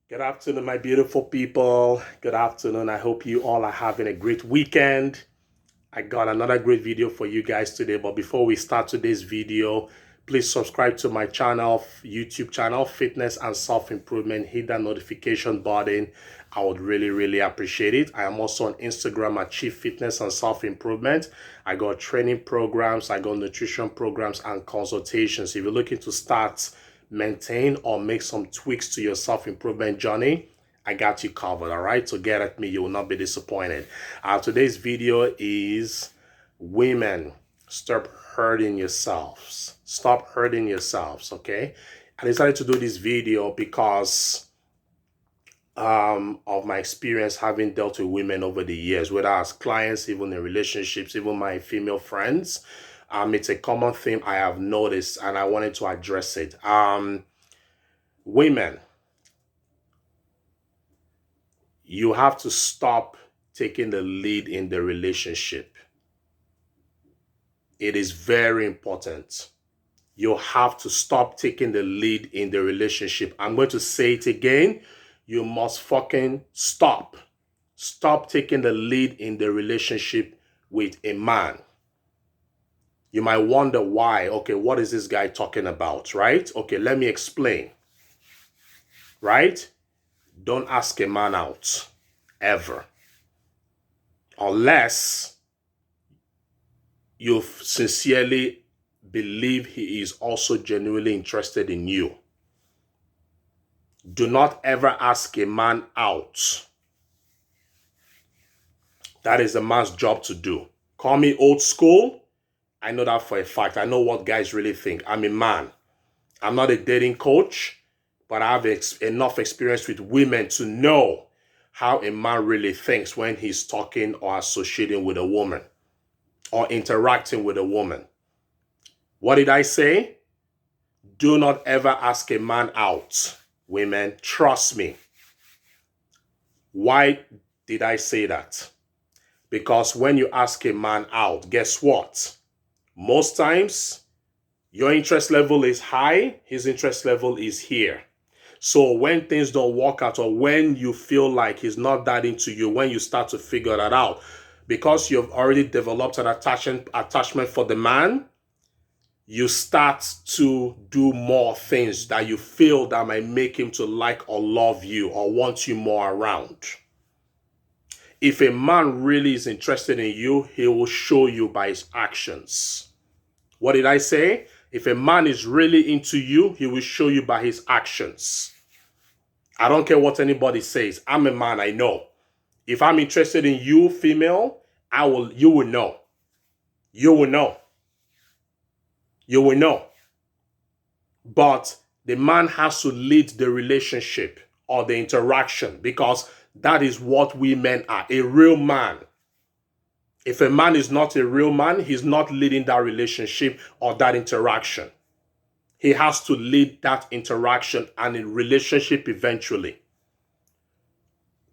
Good afternoon, my beautiful people. Good afternoon. I hope you all are having a great weekend. I got another great video for you guys today. But before we start today's video, please subscribe to my channel, YouTube channel, Fitness and Self-Improvement. Hit that notification button. I would really appreciate it. I am also on Instagram at Chief Fitness and Self-Improvement. I got training programs, I got nutrition programs and consultations. If you're looking to start, maintain, or make some tweaks to your self-improvement journey, I got you covered, all right? So get at me, you will not be disappointed. Today's video is women, stop hurting yourselves. Stop hurting yourselves, okay? I decided to do this video because of my experience having dealt with women over the years, whether as clients, even in relationships, even my female friends. It's a common theme I have noticed, and I wanted to address it. Women, you have to stop taking the lead in the relationship. It is very important. You have to stop taking the lead in the relationship. I'm going to say it again. You must fucking stop. Stop taking the lead in the relationship with a man. You might wonder why. Okay, what is this guy talking about, right? Okay, let me explain. Right? Don't ask a man out, ever. Unless you sincerely believe he is also genuinely interested in you. Do not ever ask a man out. That is a man's job to do. Call me old school. I know that for a fact. I know what guys really think. I'm a man. I'm not a dating coach, but I have enough experience with women to know how a man really thinks when he's talking or associating with a woman or interacting with a woman. What did I say? Do not ever ask a man out. Women, trust me. Why did I say that? Because when you ask a man out, guess what? Most times, your interest level is high, his interest level is here. So when things don't work out, or when you feel like he's not that into you, when you start to figure that out, because you've already developed an attachment for the man, you start to do more things that you feel that might make him to like or love you or want you more around. If a man really is interested in you, he will show you by his actions. What did I say? If a man is really into you, he will show you by his actions. I don't care what anybody says. I'm a man, I know. If I'm interested in you, female, you will know. You will know. You will know. But the man has to lead the relationship or the interaction, because that is what we men are, a real man. If a man is not a real man, he's not leading that relationship or that interaction. He has to lead that interaction and a relationship eventually,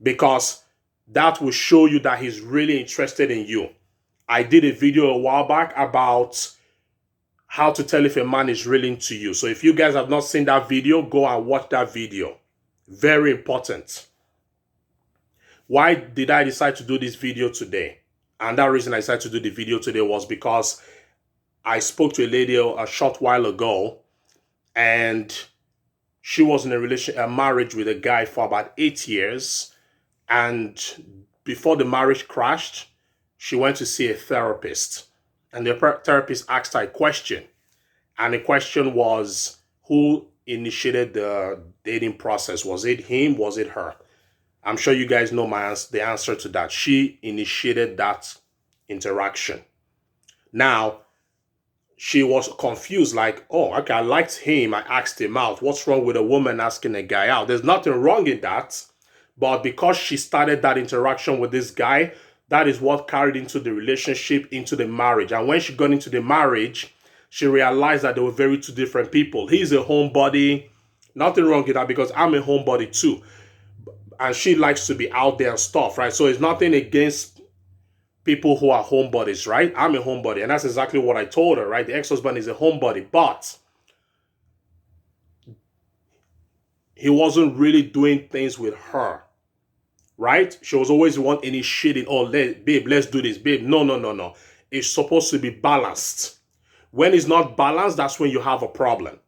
because that will show you that he's really interested in you. I did a video a while back about how to tell if a man is really into you. So if you guys have not seen that video, go and watch that video. Very important. Why did I decide to do this video today? And that reason I decided to do the video today was because I spoke to a lady a short while ago, and she was in a marriage with a guy for about 8 years. And before the marriage crashed, she went to see a therapist. And the therapist asked her a question. And the question was, who initiated the dating process? Was it him? Was it her? I'm sure you guys know the answer to that. She initiated that interaction. Now, she was confused, like, oh, okay, I liked him. I asked him out. What's wrong with a woman asking a guy out? There's nothing wrong in that. But because she started that interaction with this guy, that is what carried into the relationship, into the marriage. And when she got into the marriage, she realized that they were very two different people. He's a homebody. Nothing wrong with that, because I'm a homebody too. And she likes to be out there and stuff, right? So it's nothing against people who are homebodies, right? I'm a homebody. And that's exactly what I told her, right? The ex-husband is a homebody. But he wasn't really doing things with her, right? She was always the one initiating, oh, babe, let's do this. Babe, no, no, no, no. It's supposed to be balanced. When it's not balanced, that's when you have a problem.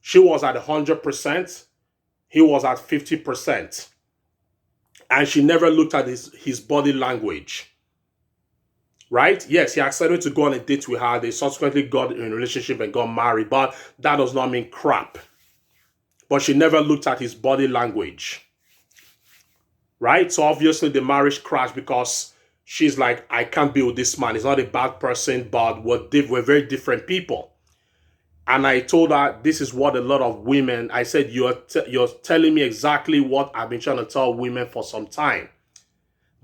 She was at 100%. He was at 50%. And she never looked at his body language. Right? Yes, he accepted to go on a date with her. They subsequently got in a relationship and got married. But that does not mean crap. But she never looked at his body language. Right? So obviously the marriage crashed because she's like, I can't be with this man. He's not a bad person, but we're very different people. And I told her, this is what a lot of women, I said, you're telling me exactly what I've been trying to tell women for some time.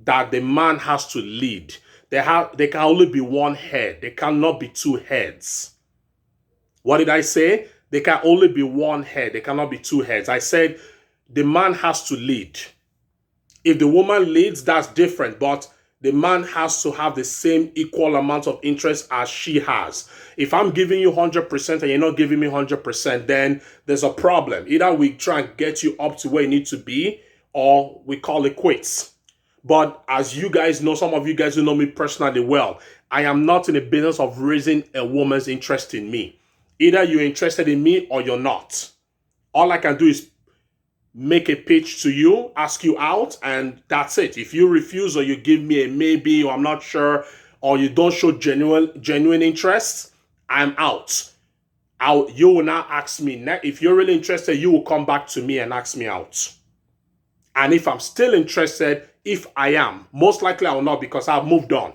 That the man has to lead. There can only be one head. There cannot be two heads. What did I say? There can only be one head. There cannot be two heads. I said the man has to lead. If the woman leads, that's different. But the man has to have the same equal amount of interest as she has. If I'm giving you 100% and you're not giving me 100%, then there's a problem. Either we try and get you up to where you need to be, or we call it quits. But as you guys know, some of you guys who know me personally well, I am not in the business of raising a woman's interest in me. Either you're interested in me or you're not. All I can do is make a pitch to you, ask you out, and that's it. If you refuse or you give me a maybe or I'm not sure or you don't show genuine interest, I'm out. You will now ask me. If you're really interested, you will come back to me and ask me out. And if I'm still interested, if I am, most likely I will not because I've moved on.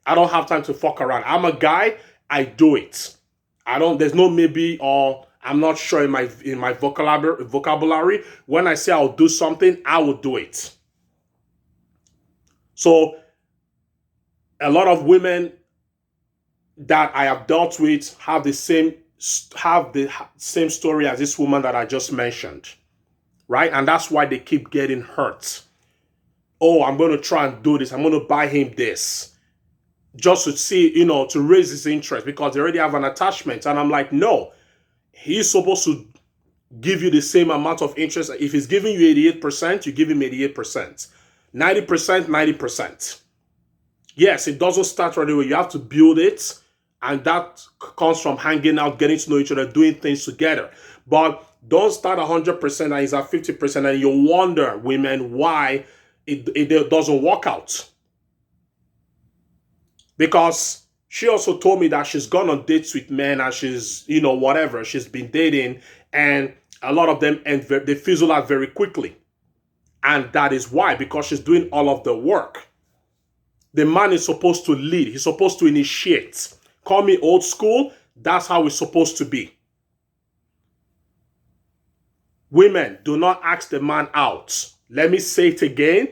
I don't have time to fuck around. I'm a guy, I do it. There's no maybe or I'm not sure in my vocabulary. When I say I'll do something, I will do it. So a lot of women that I have dealt with have the same story as this woman that I just mentioned. Right? And that's why they keep getting hurt. Oh, I'm going to try and do this. I'm going to buy him this. Just to see, to raise his interest because they already have an attachment. And I'm like, no. He's supposed to give you the same amount of interest. If he's giving you 88%, you give him 88%. 90%, 90%. Yes, it doesn't start right away. You have to build it. And that comes from hanging out, getting to know each other, doing things together. But don't start 100% and he's at 50% and you wonder, women, why it doesn't work out. Because she also told me that she's gone on dates with men and she's, whatever, she's been dating and a lot of them they fizzle out very quickly. And that is why, because she's doing all of the work. The man is supposed to lead. He's supposed to initiate. Call me old school. That's how it's supposed to be. Women, do not ask the man out. Let me say it again.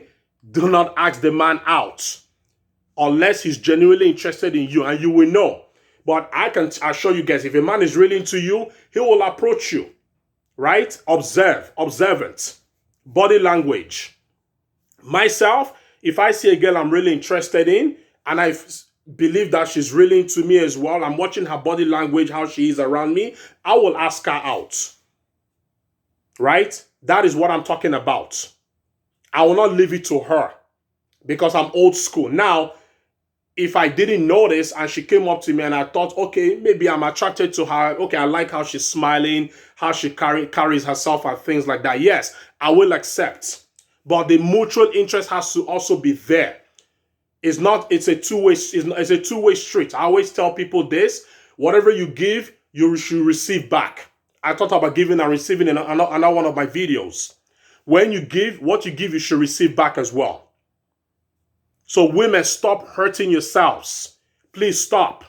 Do not ask the man out. Unless he's genuinely interested in you, and you will know. But I can assure you guys, if a man is really into you, he will approach you. Right? Observant. Body language. Myself, if I see a girl I'm really interested in, and I believe that she's really into me as well, I'm watching her body language, how she is around me, I will ask her out. Right? That is what I'm talking about. I will not leave it to her because I'm old school. Now, if I didn't notice and she came up to me and I thought, okay, maybe I'm attracted to her. Okay, I like how she's smiling, how she carries herself and things like that. Yes, I will accept. But the mutual interest has to also be there. It's a two-way street. I always tell people this. Whatever you give, you should receive back. I thought about giving and receiving in another one of my videos. When you give, what you give, you should receive back as well. So women, stop hurting yourselves. Please stop.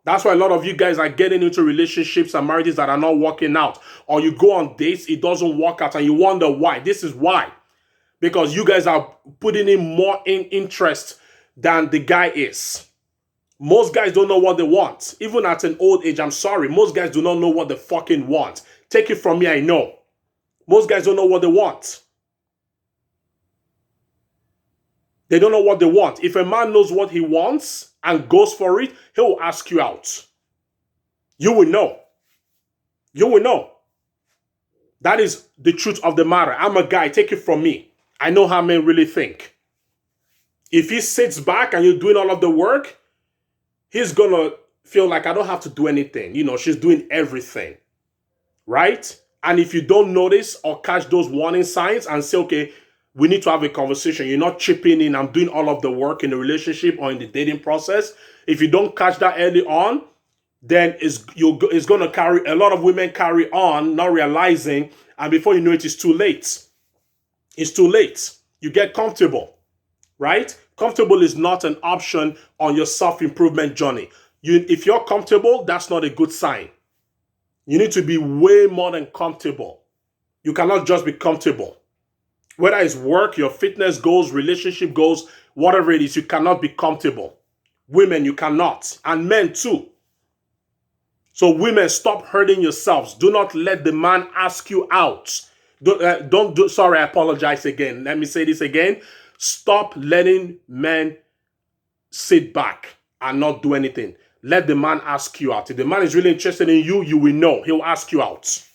That's why a lot of you guys are getting into relationships and marriages that are not working out. Or you go on dates, it doesn't work out and you wonder why. This is why. Because you guys are putting in more interest than the guy is. Most guys don't know what they want. Even at an old age, I'm sorry. Most guys do not know what they fucking want. Take it from me, I know. Most guys don't know what they want. They don't know what they want. If a man knows what he wants and goes for it, he will ask you out. You will know. You will know. That is the truth of the matter. I'm a guy, take it from me. I know how men really think. If he sits back and you're doing all of the work, he's gonna feel like I don't have to do anything. You know, she's doing everything, right? And if you don't notice or catch those warning signs and say, okay, we need to have a conversation. You're not chipping in. I'm doing all of the work in the relationship or in the dating process. If you don't catch that early on, then it's going to carry, a lot of women carry on, not realizing, and before you know it, it's too late. It's too late. You get comfortable, right? Comfortable is not an option on your self-improvement journey. If you're comfortable, that's not a good sign. You need to be way more than comfortable. You cannot just be comfortable. Whether it's work, your fitness goals, relationship goals, whatever it is, you cannot be comfortable. Women, you cannot. And men too. So women, stop hurting yourselves. Do not let the man ask you out. Sorry, I apologize again. Let me say this again. Stop letting men sit back and not do anything. Let the man ask you out. If the man is really interested in you, you will know. He'll ask you out.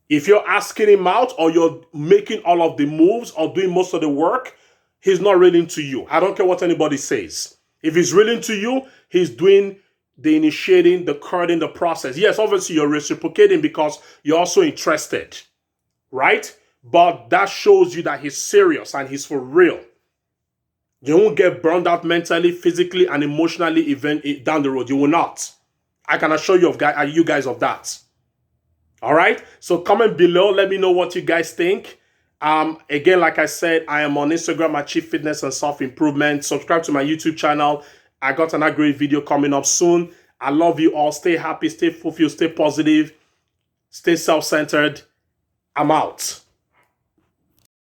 If you're asking him out or you're making all of the moves or doing most of the work, he's not really into you. I don't care what anybody says. If he's really into you, he's doing the initiating, the courting, the process. Yes, obviously you're reciprocating because you're also interested, right? But that shows you that he's serious and he's for real. You won't get burned out mentally, physically, and emotionally down the road. You will not. I can assure you guys of that. All right, so comment below. Let me know what you guys think. Again, like I said, I am on Instagram at Chief Fitness and Self Improvement. Subscribe to my YouTube channel. I got another great video coming up soon. I love you all. Stay happy, stay fulfilled, stay positive, stay self-centered. I'm out.